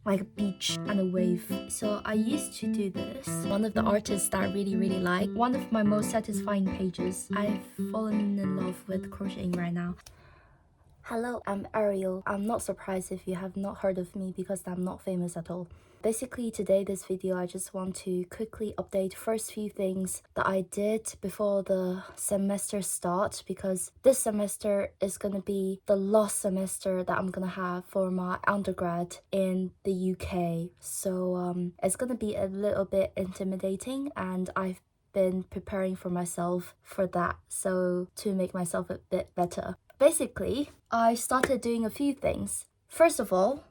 like a beach and a wave. So I used to do this. One of the artists that I really like, one of my most satisfying pages. I've fallen in love with crocheting right now. Hello, I'm Ariel. I'm not surprised if you have not heard of me because I'm not famous at all. Basically today, this video, I just want to quickly update first few things that I did before the semester starts, because this semester is gonna be the last semester that I'm gonna have for my undergrad in the UK. So it's gonna be a little bit intimidating, and I've been preparing for myself for that, so to make myself a bit better. Basically, I started doing a few things. First of all,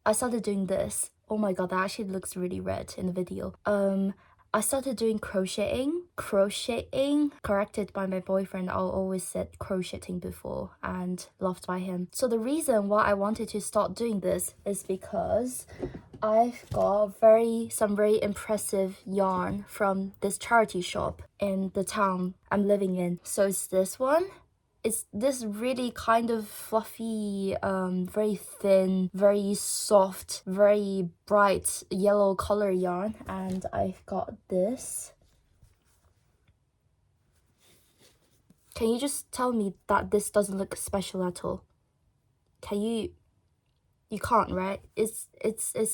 I started doing this. Oh my god, that actually looks really red in the video. I started doing crocheting, corrected by my boyfriend. I always said crocheting before and loved by him. So the reason why I wanted to start doing this is because I've got some very impressive yarn from this charity shop in the town I'm living in. So it's this one. It's this really kind of fluffy, very thin, very soft, very bright yellow color yarn. And I've got this. Can you just tell me that this doesn't look special at all? Can you? You can't, right? It's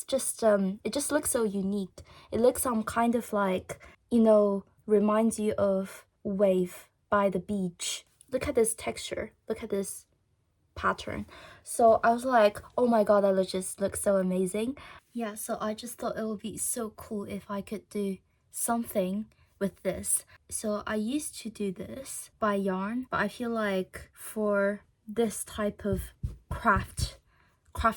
just it just looks so unique. It looks kind of like, you know, reminds you of wave by the beach. Look at this texture. Look at this pattern. So I was like, oh my god, that just looks so amazing. Yeah, so I just thought it would be so cool if I could do something with this. So I used to do this by yarn, but I feel like for this type of craft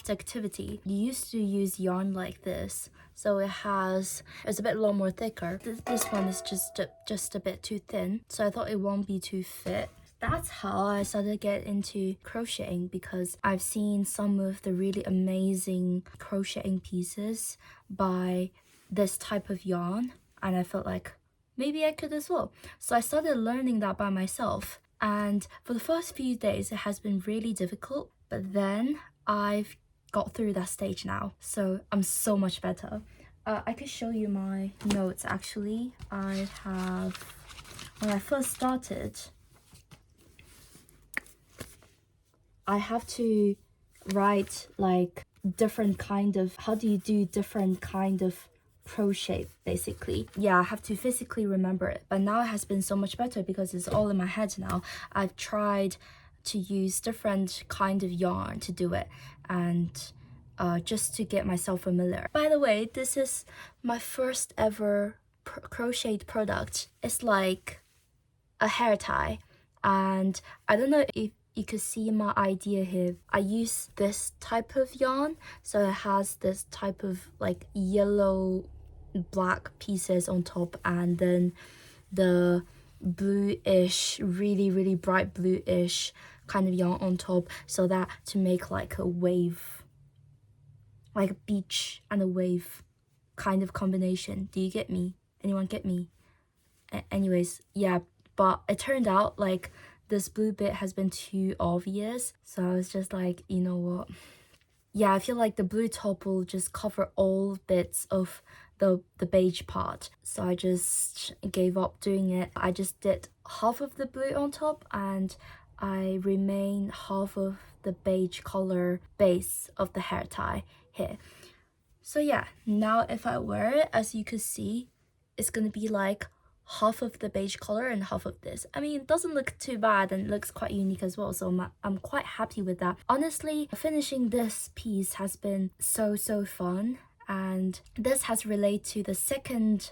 activity, you used to use yarn like this, so it's a lot more thicker. This one is just a bit too thin, so I thought it won't be too fit. That's how I started to get into crocheting, because I've seen some of the really amazing crocheting pieces by this type of yarn, and I felt like maybe I could as well. So I started learning that by myself, and for the first few days it has been really difficult, but then I've got through that stage now, so I'm so much better. I could show you my notes actually. I have, when I first started, I have to write like different kind of, how do you do different kind of crochet basically. Yeah, I have to physically remember it, but now it has been so much better because it's all in my head now. I've tried to use different kind of yarn to do it, and just to get myself familiar. By the way, this is my first ever crocheted product. It's like a hair tie, and I don't know if you could see my idea here. I use this type of yarn, so it has this type of like yellow black pieces on top, and then the bluish, really bright bluish kind of yarn on top, so that to make like a wave, like a beach and a wave kind of combination. Do you get me? Anyone get me? Anyways, yeah, but it turned out like this blue bit has been too obvious, so I was just like, you know what, yeah, I feel like the blue top will just cover all bits of the beige part, so I just gave up doing it. I just did half of the blue on top, and I remain half of the beige color base of the hair tie here. So yeah, now if I wear it, as you could see, it's gonna be like half of the beige color and half of this. I mean, it doesn't look too bad, and it looks quite unique as well, so I'm quite happy with that. Honestly, finishing this piece has been so fun, and this has related to the second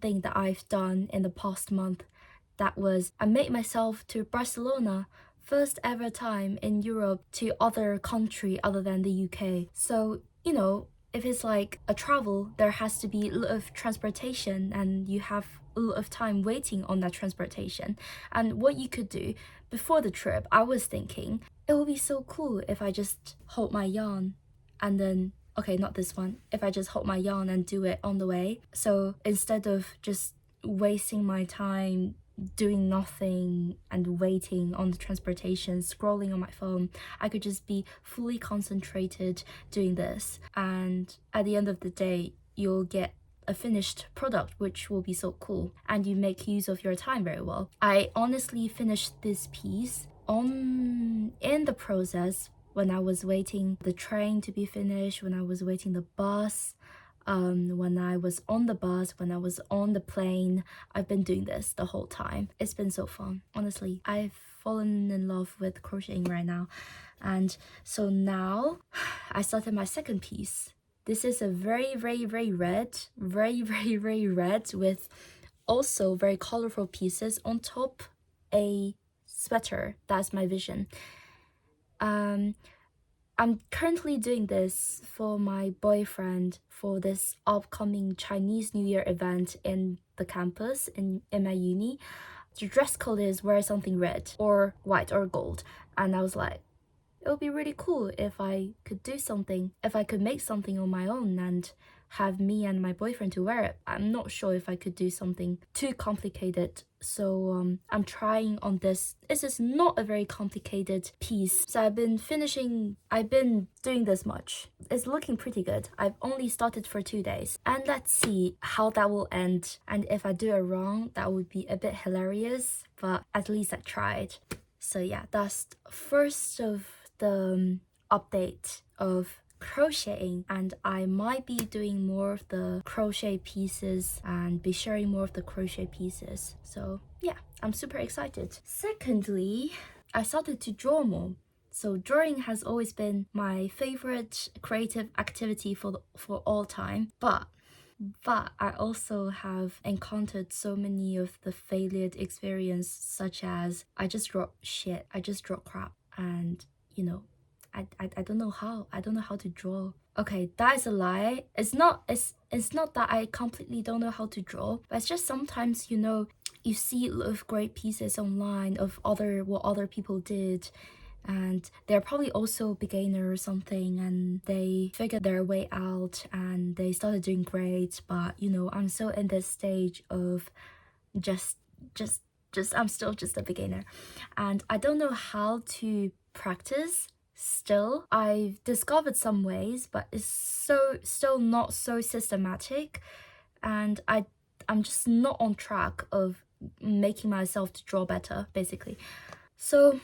thing that I've done in the past month. That was, I made myself to Barcelona, first ever time in Europe to other country other than the UK. So, you know, if it's like a travel, there has to be a lot of transportation, and you have a lot of time waiting on that transportation. And what you could do before the trip, I was thinking it would be so cool if I just hold my yarn and then, okay, not this one, if I just hold my yarn and do it on the way. So instead of just wasting my time doing nothing and waiting on the transportation, scrolling on my phone. I could just be fully concentrated doing this, and at the end of the day you'll get a finished product which will be so cool, and you make use of your time very well. I honestly finished this piece in the process when I was waiting the train to be finished, when I was waiting the bus, when I was on the bus, when I was on the plane. I've been doing this the whole time. It's been so fun. Honestly, I've fallen in love with crocheting right now. And so now I started my second piece. This is a very red, very red, with also very colorful pieces on top, a sweater. That's my vision. I'm currently doing this for my boyfriend for this upcoming Chinese New Year event in the campus in my uni. The dress code is wear something red or white or gold, and I was like, it would be really cool if I could do something, if I could make something on my own and have me and my boyfriend to wear it. I'm not sure if I could do something too complicated, so I'm trying on this. This is not a very complicated piece, so I've been doing this much. It's looking pretty good. I've only started for 2 days, and let's see how that will end, and if I do it wrong, that would be a bit hilarious, but at least I tried. So yeah, that's first of the update of crocheting, and I might be doing more of the crochet pieces and be sharing more of the crochet pieces. So yeah, I'm super excited. Secondly, I started to draw more. So drawing has always been my favorite creative activity for all time, but I also have encountered so many of the failed experience, such as I just draw shit, I just draw crap, and you know, I don't know how to draw. Okay, that is a lie. It's not that I completely don't know how to draw, but it's just sometimes, you know, you see a lot of great pieces online of what other people did, and they're probably also beginner or something, and they figured their way out and they started doing great. But you know, I'm still in this stage of just I'm still just a beginner, and I don't know how to practice. Still, I've discovered some ways, but it's still not so systematic, and I'm just not on track of making myself to draw better, basically. So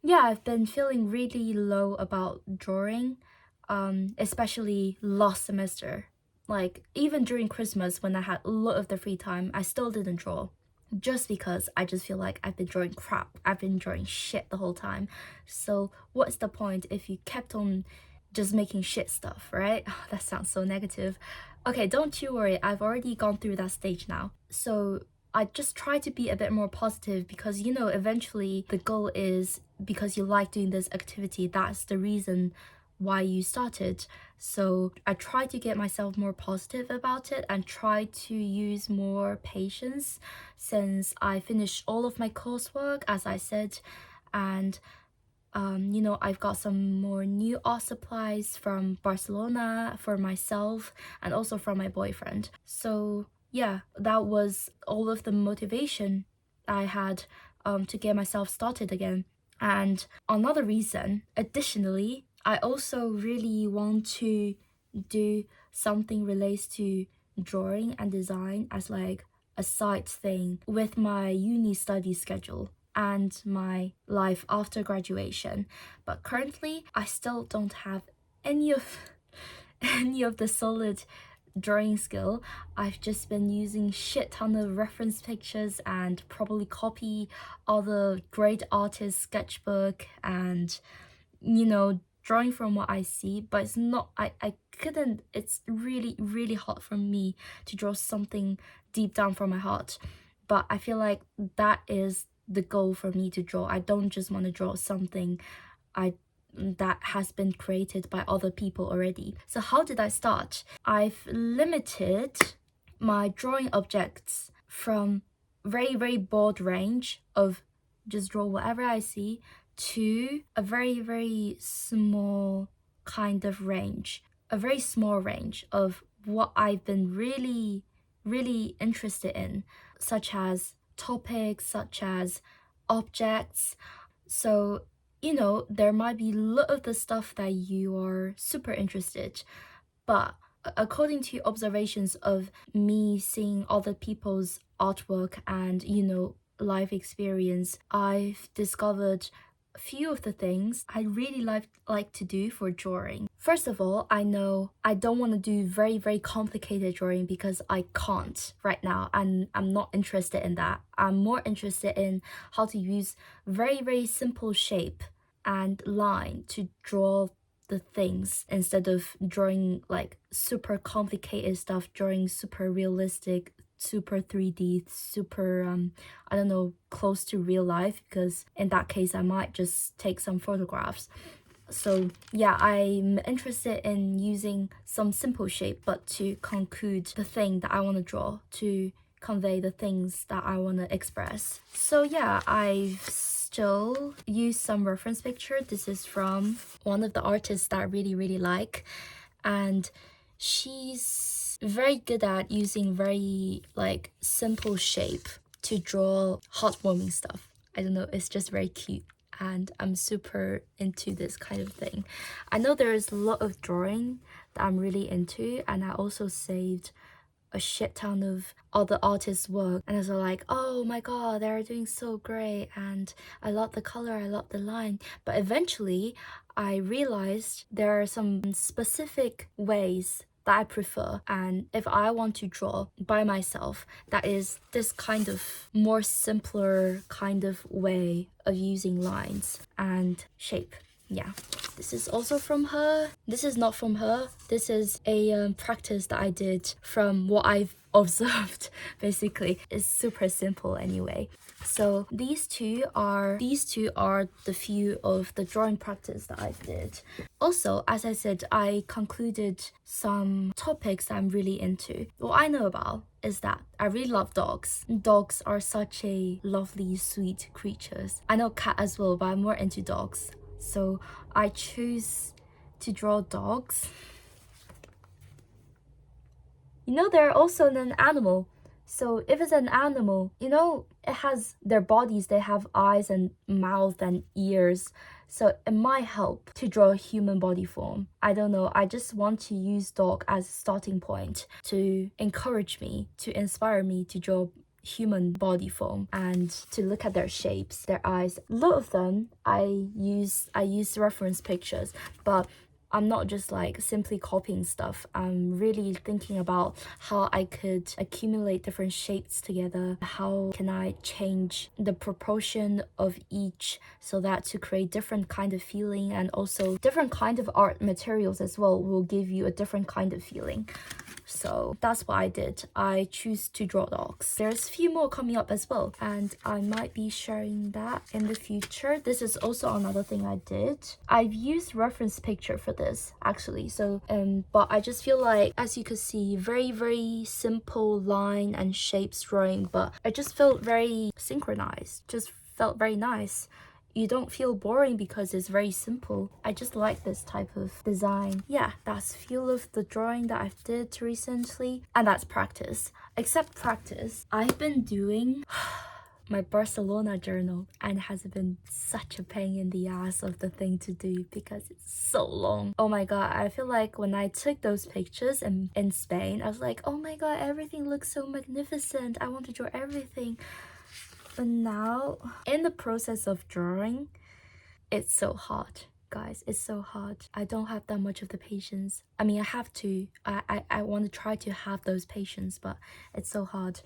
yeah, I've been feeling really low about drawing, especially last semester. Like, even during Christmas, when I had a lot of the free time, I still didn't draw. Just because I just feel like I've been drawing crap. I've been drawing shit the whole time. So what's the point if you kept on just making shit stuff, right? That sounds so negative. Okay, don't you worry, I've already gone through that stage now. So I just try to be a bit more positive, because you know, eventually the goal is because you like doing this activity. That's the reason why you started. So I try to get myself more positive about it and try to use more patience, since I finished all of my coursework, as I said, and you know, I've got some more new art supplies from Barcelona for myself and also from my boyfriend. So yeah, that was all of the motivation I had to get myself started again. And another reason, additionally, I also really want to do something related to drawing and design as like a side thing with my uni study schedule and my life after graduation. But currently I still don't have any of the solid drawing skill. I've just been using shit ton of reference pictures and probably copy other great artists' sketchbook and, you know, drawing from what I see. But it's not, I couldn't, it's really hard for me to draw something deep down from my heart. But I feel like that is the goal for me to draw. I don't just want to draw something that has been created by other people already. So how did I start? I've limited my drawing objects from very broad range of just draw whatever I see to a very small kind of range, a very small range of what I've been really interested in, such as topics such as objects. So, you know, there might be a lot of the stuff that you are super interested, but according to observations of me seeing other people's artwork and, you know, life experience, I've discovered a few of the things I really like to do for drawing. First of all, I know I don't want to do very complicated drawing because I can't right now, and I'm not interested in that. I'm more interested in how to use very simple shape and line to draw the things instead of drawing like super complicated stuff, drawing super realistic, super 3D, super I don't know, close to real life, because in that case I might just take some photographs. So yeah, I'm interested in using some simple shape but to conclude the thing that I want to draw, to convey the things that I want to express. So yeah, I've still used some reference picture. This is from one of the artists that I really like, and she's very good at using very like simple shape to draw heartwarming stuff. I don't know, it's just very cute, and I'm super into this kind of thing. I know there's a lot of drawing that I'm really into, and I also saved a shit ton of other artists' work, and I was like, oh my god, they're doing so great, and I love the color, I love the line. But eventually I realized there are some specific ways that I prefer, and if I want to draw by myself, that is this kind of more simpler kind of way of using lines and shape. Yeah, this is also from her. This is not from her. This is a practice that I did from what I've observed. Basically, it's super simple anyway. So these two are the few of the drawing practice that I did. Also, as I said, I concluded some topics I'm really into. What I know about is that I really love dogs. Dogs are such a lovely, sweet creatures. I know cat as well, but I'm more into dogs. So I choose to draw dogs. You know, they're also an animal. So if it's an animal, you know, it has their bodies, they have eyes and mouth and ears. So it might help to draw a human body form. I don't know, I just want to use dog as a starting point to encourage me, to inspire me to draw human body form and to look at their shapes, their eyes. A lot of them I use reference pictures, but I'm not just like simply copying stuff. I'm really thinking about how I could accumulate different shapes together. How can I change the proportion of each so that to create different kind of feeling, and also different kind of art materials as well will give you a different kind of feeling. So that's what I did. I choose to draw dogs. There's a few more coming up as well, and I might be sharing that in the future. This is also another thing I did. I've used reference picture for this actually. So but I just feel like, as you could see, very simple line and shapes drawing, but it just felt very synchronized. Just felt very nice. You don't feel boring because it's very simple. I just like this type of design. Yeah, that's few of the drawing that I've did recently, and that's practice. Except practice, I've been doing my Barcelona journal, and it has been such a pain in the ass of the thing to do because it's so long. Oh my god, I feel like when I took those pictures in Spain, I was like, oh my god, everything looks so magnificent. I want to draw everything. But now, in the process of drawing, it's so hard, guys. It's so hard. I don't have that much of the patience. I mean, I have to. I want to try to have those patience, but it's so hard.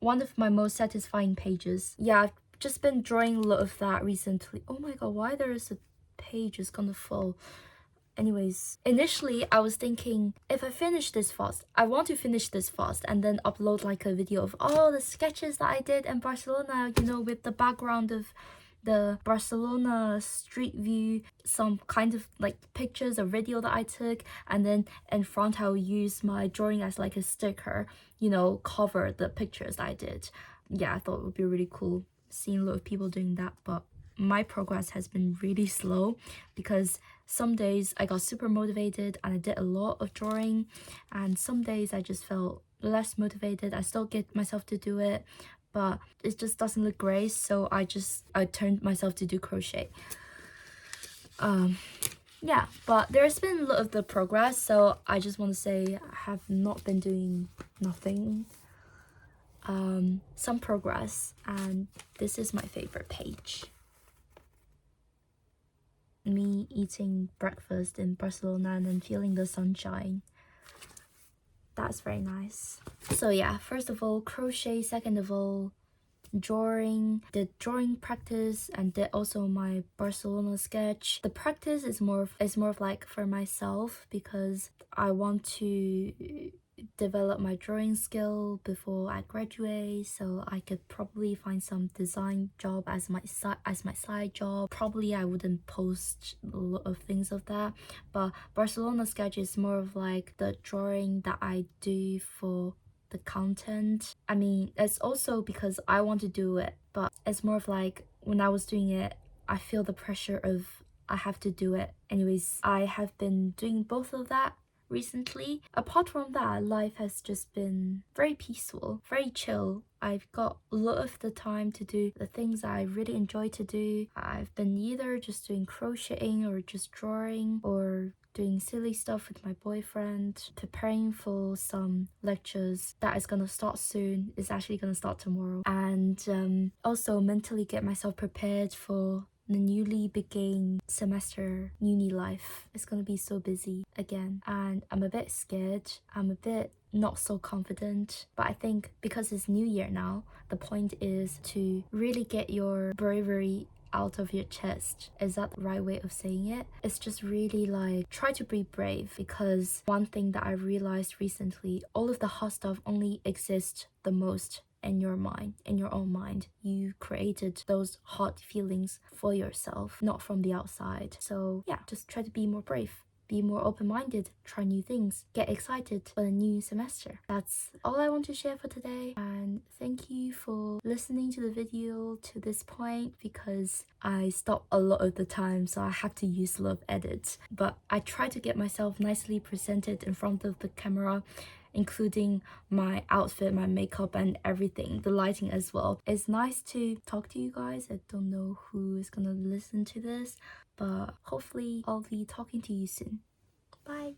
One of my most satisfying pages. Yeah, I've just been drawing a lot of that recently. Oh my god, why there is a page is gonna fall? Anyways, initially I was thinking, if I finish this fast, I want to finish this fast and then upload like a video of all the sketches that I did in Barcelona, you know, with the background of the Barcelona street view, some kind of like pictures or video that I took, and then in front I'll use my drawing as like a sticker, you know, cover the pictures that I did. Yeah, I thought it would be really cool seeing a lot of people doing that, but my progress has been really slow because some days I got super motivated and I did a lot of drawing, and some days I just felt less motivated. I still get myself to do it, but it just doesn't look great, so I turned myself to do crochet. Yeah, but there's been a lot of the progress, so I just want to say I have not been doing nothing. Some progress, and this is my favorite page. Me eating breakfast in Barcelona and then feeling the sunshine. That's very nice. So yeah, first of all, crochet. Second of all, drawing. Did drawing practice and did also my Barcelona sketch. The practice is more of like for myself, because I want to develop my drawing skill before I graduate, so I could probably find some design job as my side job. Probably I wouldn't post a lot of things of that, but Barcelona sketch is more of like the drawing that I do for the content. I mean, it's also because I want to do it, but it's more of like when I was doing it, I feel the pressure of I have to do it. Anyways, I have been doing both of that recently. Apart from that, life has just been very peaceful, very chill. I've got a lot of the time to do the things I really enjoy to do. I've been either just doing crocheting or just drawing or doing silly stuff with my boyfriend, preparing for some lectures that is gonna start soon. It's actually gonna start tomorrow. And also mentally get myself prepared for the newly beginning semester uni life. Is gonna be so busy again, and I'm a bit scared. I'm a bit not so confident, but I think because it's new year now, the point is to really get your bravery out of your chest. Is that the right way of saying it? It's just really like try to be brave, because one thing that I realized recently, all of the hot stuff only exists the most in your mind, in your own mind. You created those hot feelings for yourself, not from the outside. So yeah, just try to be more brave, be more open-minded, try new things, get excited for the new semester. That's all I want to share for today, and thank you for listening to the video to this point, because I stop a lot of the time, so I have to use a lot of edits, but I try to get myself nicely presented in front of the camera, including my outfit, my makeup, and everything, the lighting as well. It's nice to talk to you guys. I don't know who is gonna listen to this, but hopefully I'll be talking to you soon. Bye.